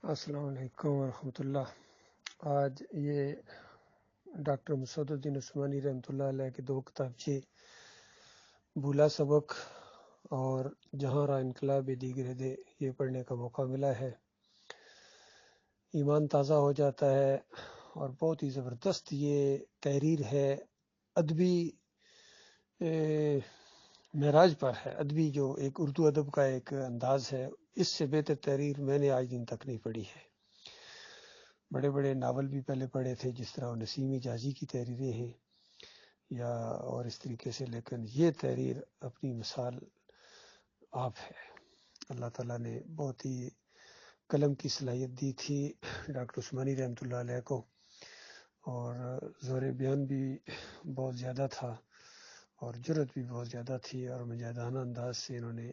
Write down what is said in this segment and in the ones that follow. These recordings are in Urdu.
السلام علیکم ورحمۃ اللہ۔ آج یہ ڈاکٹر مسعود الدین عثمانی رحمۃ اللہ علیہ کے دو کتابچے بھولا سبق اور جہاں را انقلاب دیگر دے یہ پڑھنے کا موقع ملا ہے۔ ایمان تازہ ہو جاتا ہے اور بہت ہی زبردست یہ تحریر ہے، ادبی معراج پر ہے، ادبی جو ایک اردو ادب کا ایک انداز ہے، اس سے بہتر تحریر میں نے آج دن تک نہیں پڑھی ہے۔ بڑے بڑے ناول بھی پہلے پڑھے تھے، جس طرح نسیم حجازی کی تحریریں ہیں یا اور اس طریقے سے، لیکن یہ تحریر اپنی مثال آپ ہے۔ اللہ تعالیٰ نے بہت ہی قلم کی صلاحیت دی تھی ڈاکٹر عثمانی رحمۃ اللہ علیہ کو، اور زور بیان بھی بہت زیادہ تھا اور جرأت بھی بہت زیادہ تھی، اور مجاہدانہ انداز سے انہوں نے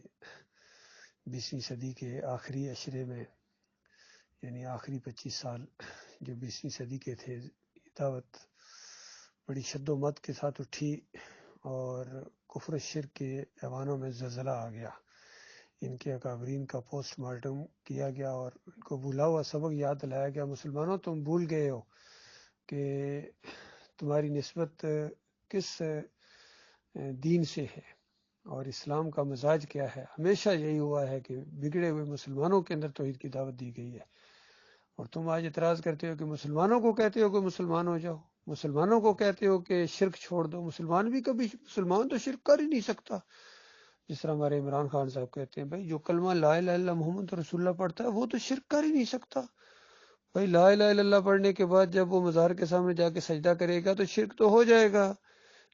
20ویں صدی کے آخری عشرے میں، یعنی آخری 25 سال جو 20ویں صدی کے تھے، یہ دعوت بڑی شد و مت کے ساتھ اٹھی اور کفر و شرک کے ایوانوں میں زلزلہ آ گیا۔ ان کے اکابرین کا پوسٹ مارٹم کیا گیا اور ان کو بھولا ہوا سبق یاد دلایا گیا۔ مسلمانوں، تم بھول گئے ہو کہ تمہاری نسبت کس دین سے ہے اور اسلام کا مزاج کیا ہے۔ ہمیشہ یہی ہوا ہے کہ بگڑے ہوئے مسلمانوں کے اندر توحید کی دعوت دی گئی ہے، اور تم آج اعتراض کرتے ہو کہ مسلمانوں کو کہتے ہو کہ مسلمان ہو جاؤ، مسلمانوں کو کہتے ہو کہ شرک چھوڑ دو۔ مسلمان تو شرک کر ہی نہیں سکتا۔ جس طرح ہمارے عمران خان صاحب کہتے ہیں، بھائی جو کلمہ لا الہ الا اللہ محمد رسول اللہ پڑھتا ہے وہ تو شرک کر ہی نہیں سکتا۔ بھائی لا الہ الا اللہ پڑھنے کے بعد جب وہ مزار کے سامنے جا کے سجدہ کرے گا تو شرک تو ہو جائے گا۔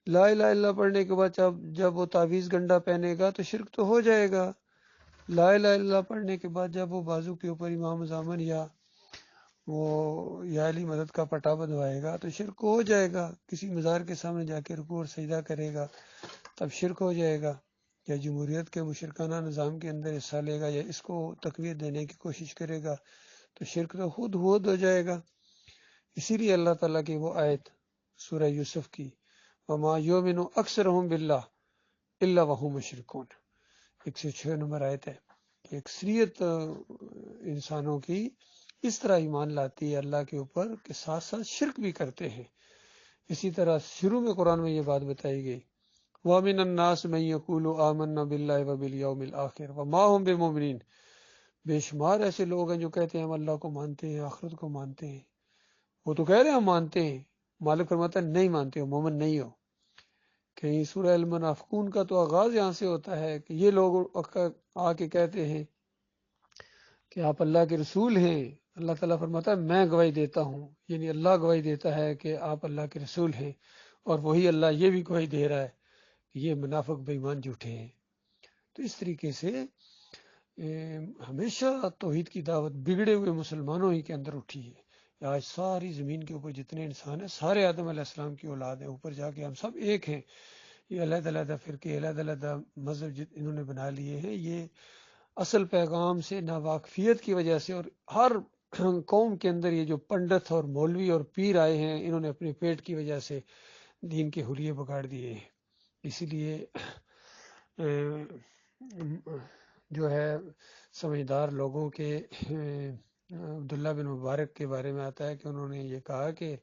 لا الہ الا اللہ پڑھنے کے بعد جب وہ تعویذ گنڈا پہنے گا تو شرک تو ہو جائے گا۔ لا الہ الا اللہ پڑھنے کے بعد جب وہ بازو کے اوپر امام زامن یا وہ یا علی مدد کا پٹا بندھوائے گا تو شرک ہو جائے گا۔ کسی مزار کے سامنے جا کے رکوع اور سجدہ کرے گا تب شرک ہو جائے گا، یا جمہوریت کے مشرکانہ نظام کے اندر حصہ لے گا یا اس کو تقویت دینے کی کوشش کرے گا تو شرک تو خود ہو جائے گا۔ اسی لیے اللہ تعالیٰ کی وہ آیت سورہ یوسف کی، وَمَا يُؤْمِنُ أَكْثَرُهُم بِاللَّهِ إِلَّا وَهُم مُشْرِكُونَ، 106 نمبر آیت ہے کہ اکثریت انسانوں کی اس طرح ایمان لاتی ہے اللہ کے اوپر کہ ساتھ ساتھ شرک بھی کرتے ہیں۔ اسی طرح شروع میں قرآن میں یہ بات بتائی گئی، وَمِنَ النَّاسِ مَن يَقُولُ آمَنَّا بِاللَّهِ وَبِالْيَوْمِ الْآخِرِ وَمَا هُم بِمُؤْمِنِينَ، بے شمار ایسے لوگ ہیں جو کہتے ہیں ہم اللہ کو مانتے ہیں، آخرت کو مانتے ہیں۔ وہ تو کہہ رہے ہیں ہم مانتے ہیں، مالک فرماتا ہے نہیں مانتے ہو، مومن نہیں ہو۔ کہیں سورہ المنافقون کا تو آغاز یہاں سے ہوتا ہے کہ یہ لوگ آ کے کہتے ہیں کہ آپ اللہ کے رسول ہیں۔ اللہ تعالیٰ فرماتا ہے میں گواہی دیتا ہوں، یعنی اللہ گواہی دیتا ہے کہ آپ اللہ کے رسول ہیں، اور وہی اللہ یہ بھی گواہی دے رہا ہے کہ یہ منافق بے ایمان جھوٹے ہیں۔ تو اس طریقے سے ہمیشہ توحید کی دعوت بگڑے ہوئے مسلمانوں ہی کے اندر اٹھی ہے۔ آج ساری زمین کے اوپر جتنے انسان ہیں سارے آدم علیہ السلام کی اولاد ہیں، اوپر جا کے ہم سب ایک ہیں۔ یہ علیحدہ علیحدہ فرقے، علیحدہ علیحدہ مذہب انہوں نے بنا لیے ہیں، یہ اصل پیغام سے ناواقفیت کی وجہ سے، اور ہر قوم کے اندر یہ جو پنڈت اور مولوی اور پیر آئے ہیں انہوں نے اپنے پیٹ کی وجہ سے دین کے حلیے بگاڑ دیے ہیں۔ اسی لیے جو ہے سمجھدار لوگوں کے عبداللہ بن مبارک کے بارے میں آتا ہے کہ انہوں نے یہ کہا کہ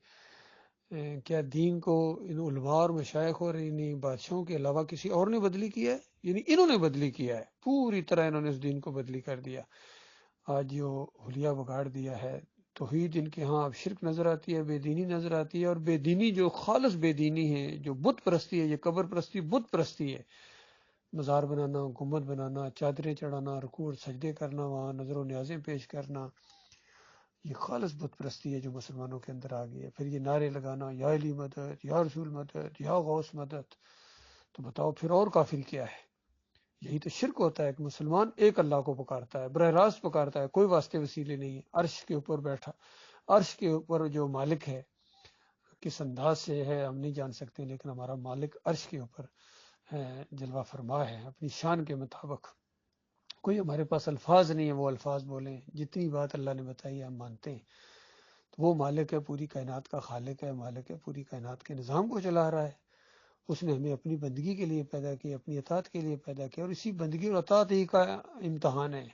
کیا دین کو ان علماء اور مشائخ اور ان بادشاہوں کے علاوہ کسی اور نے بدلی کیا ہے؟ یعنی انہوں نے بدلی کیا ہے، پوری طرح انہوں نے اس دین کو بدلی کر دیا۔ آج جو حلیہ بگاڑ دیا ہے، توحید ان کے ہاں اب شرک نظر آتی ہے، بے دینی نظر آتی ہے، اور بے دینی جو خالص بے دینی ہے، جو بت پرستی ہے، یہ قبر پرستی بت پرستی ہے، مزار بنانا، گنبد بنانا، چادریں چڑھانا، رکوع اور سجدے کرنا، وہاں نظر و نیازیں پیش کرنا، یہ خالص بت پرستی ہے جو مسلمانوں کے اندر آ گئی ہے۔ پھر یہ نعرے لگانا، یا علی مدد، یا رسول مدد، یا غوث مدد، تو بتاؤ پھر اور کافر کیا ہے؟ یہی تو شرک ہوتا ہے کہ مسلمان ایک اللہ کو پکارتا ہے، براہ راست پکارتا ہے، کوئی واسطے وسیلے نہیں ہے۔ عرش کے اوپر بیٹھا، عرش کے اوپر جو مالک ہے، کس انداز سے ہے ہم نہیں جان سکتے، لیکن ہمارا مالک عرش کے اوپر ہے، جلوہ فرما ہے اپنی شان کے مطابق۔ کوئی ہمارے پاس الفاظ نہیں ہے وہ الفاظ بولیں، جتنی بات اللہ نے بتائی ہے ہم مانتے ہیں۔ تو وہ مالک ہے، پوری کائنات کا خالق ہے، مالک ہے، پوری کائنات کے نظام کو چلا رہا ہے۔ اس نے ہمیں اپنی بندگی کے لیے پیدا کیا، اپنی اطاعت کے لیے پیدا کیا، اور اسی بندگی اور اطاعت ہی کا امتحان ہے۔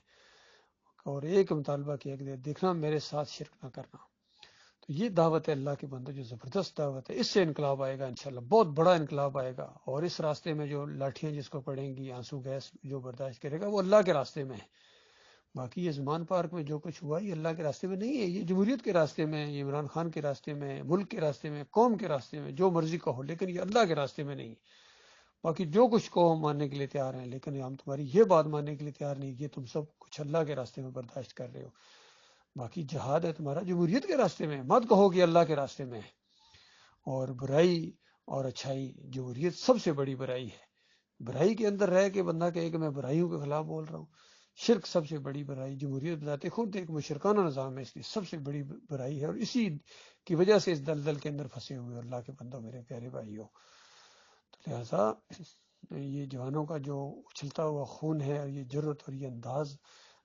اور ایک مطالبہ کیا کہ دیکھنا میرے ساتھ شرک نہ کرنا. تو یہ دعوت ہے اللہ کے بندوں، جو زبردست دعوت ہے. اس سے انقلاب آئے گا انشاءاللہ، بہت بڑا انقلاب آئے گا. اور اس راستے میں جو لاٹھیاں جس کو پڑیں گی، آنسو گیس جو برداشت کرے گا، وہ اللہ کے راستے میں ہے. باقی یہ زمان پارک میں جو کچھ ہوا یہ اللہ کے راستے میں نہیں ہے، یہ جمہوریت کے راستے میں، یہ عمران خان کے راستے میں، ملک کے راستے میں، قوم کے راستے میں، جو مرضی کہو، لیکن یہ اللہ کے راستے میں نہیں ہے. باقی جو کچھ کہو ہم ماننے کے لیے تیار ہیں، لیکن ہم تمہاری یہ بات ماننے کے لیے تیار نہیں، یہ تم سب کچھ اللہ کے راستے میں برداشت کر رہے ہو. باقی جہاد ہے تمہارا جمہوریت کے راستے میں، مت کہو کہ اللہ کے راستے میں ہے. اور برائی اور اچھائی، جمہوریت سب سے بڑی برائی ہے. برائی کے اندر رہ کے بندہ کہے کہ میں برائیوں کے خلاف بول رہا ہوں. شرک سب سے بڑی برائی، جمہوریت بتاتے خود ایک مشرکانہ نظام ہے، اس لیے سب سے بڑی برائی ہے. اور اسی کی وجہ سے اس دلدل کے اندر پھنسے ہوئے اللہ کے بندوں، میرے پیارے بھائیوں. تو لہٰذا یہ جوانوں کا جو اچھلتا ہوا خون ہے، اور یہ جرت اور یہ انداز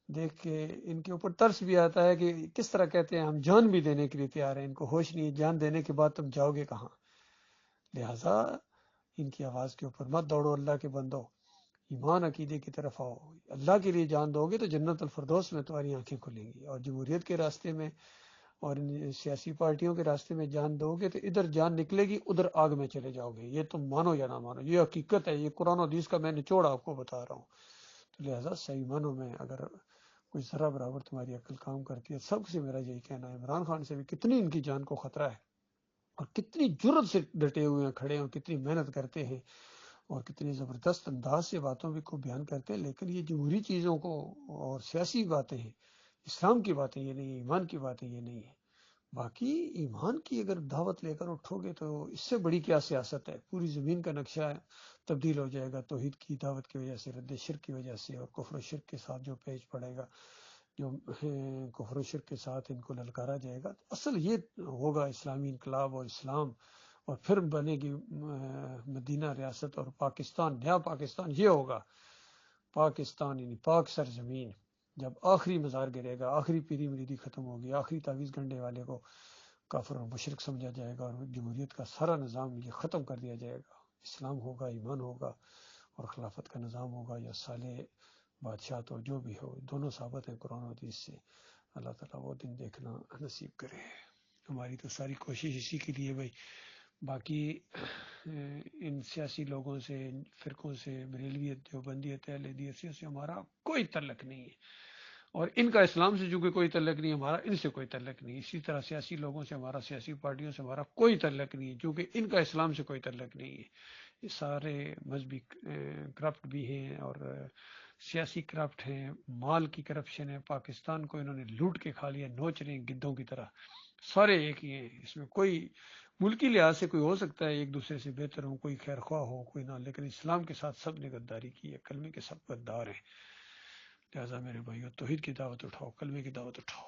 دیکھ کے ان کے اوپر ترس بھی آتا ہے کہ کس طرح کہتے ہیں ہم جان بھی دینے کے لیے تیار ہیں. ان کو ہوش نہیں ہے، جان دینے کے بعد تم جاؤ گے کہاں. لہٰذا ان کی آواز کے اوپر مت دوڑو اللہ کے بندو، ایمان عقیدے کی طرف آؤ. اللہ کے لیے جان دو گے تو جنت الفردوس میں تمہاری آنکھیں کھلیں گی. اور جمہوریت کے راستے میں اور ان سیاسی پارٹیوں کے راستے میں جان دو گے تو ادھر جان نکلے گی، ادھر آگ میں چلے جاؤ گے. یہ تم مانو یا نہ مانو، یہ حقیقت ہے. یہ قرآن و حدیث کا میں نچوڑ آپ کو بتا رہا ہوں. تو لہٰذا صحیح معنوں میں اگر کوئی ذرا برابر تمہاری عقل کام کرتی ہے، سب سے میرا یہی کہنا ہے، عمران خان سے بھی کتنی ان کی جان کو خطرہ ہے، اور کتنی جرت سے ڈٹے ہوئے ہیں، کھڑے ہیں، کتنی محنت کرتے ہیں، اور کتنی زبردست انداز سے باتوں کو بیان کرتے ہیں. لیکن یہ جمہوری چیزوں کو اور سیاسی باتیں ہیں، اسلام کی باتیں یہ نہیں ہے، ایمان کی باتیں یہ نہیں ہے. باقی ایمان کی اگر دعوت لے کر اٹھو گے تو اس سے بڑی کیا سیاست ہے. پوری زمین کا نقشہ تبدیل ہو جائے گا توحید کی دعوت کی وجہ سے، رد شرک کی وجہ سے، اور کفر و شرک کے ساتھ جو پیش پڑے گا، جو کفر و شرک کے ساتھ ان کو للکارا جائے گا. اصل یہ ہوگا اسلامی انقلاب اور اسلام، اور پھر بنے گی مدینہ ریاست اور پاکستان، نیا پاکستان. یہ ہوگا پاکستان، یعنی پاک سرزمین. جب آخری مزار گرے گا، آخری پیری مریدی ختم ہوگی، آخری تعویذ گنڈے والے کو کافر اور مشرک سمجھا جائے گا، اور جمہوریت کا سارا نظام یہ ختم کر دیا جائے گا. اسلام ہوگا، ایمان ہوگا، اور خلافت کا نظام ہوگا، یا صالح بادشاہت ہو، جو بھی ہو. دونوں ثابت ہیں قرآن و حدیث سے. اللہ تعالیٰ وہ دن دیکھنا نصیب کرے. ہماری تو ساری کوشش اسی کے لیے بھائی. باقی ان سیاسی لوگوں سے، ان فرقوں سے، بریلویت، دیوبندیت، اہل حدیثیت سے ہمارا کوئی تعلق نہیں ہے. اور ان کا اسلام سے جو کہ کوئی تعلق نہیں، ہمارا ان سے کوئی تعلق نہیں. اسی طرح سیاسی لوگوں سے ہمارا، سیاسی پارٹیوں سے ہمارا کوئی تعلق نہیں ہے، کیونکہ ان کا اسلام سے کوئی تعلق نہیں ہے. یہ سارے مذہبی کرپٹ بھی ہیں، اور سیاسی کرپٹ ہیں، مال کی کرپشن ہے. پاکستان کو انہوں نے لوٹ کے کھا لیا، نوچ رہے ہیں گدوں کی طرح. سارے ایک ہی ہیں. اس میں کوئی ملکی لحاظ سے کوئی ہو سکتا ہے ایک دوسرے سے بہتر ہو، کوئی خیر خواہ ہو، کوئی نہ، لیکن اسلام کے ساتھ سب نے غداری کی ہے. کلمے کے سب غدار ہیں. لہٰذا میرے بھائیو، توحید کی دعوت اٹھاؤ، کلمے کی دعوت اٹھاؤ.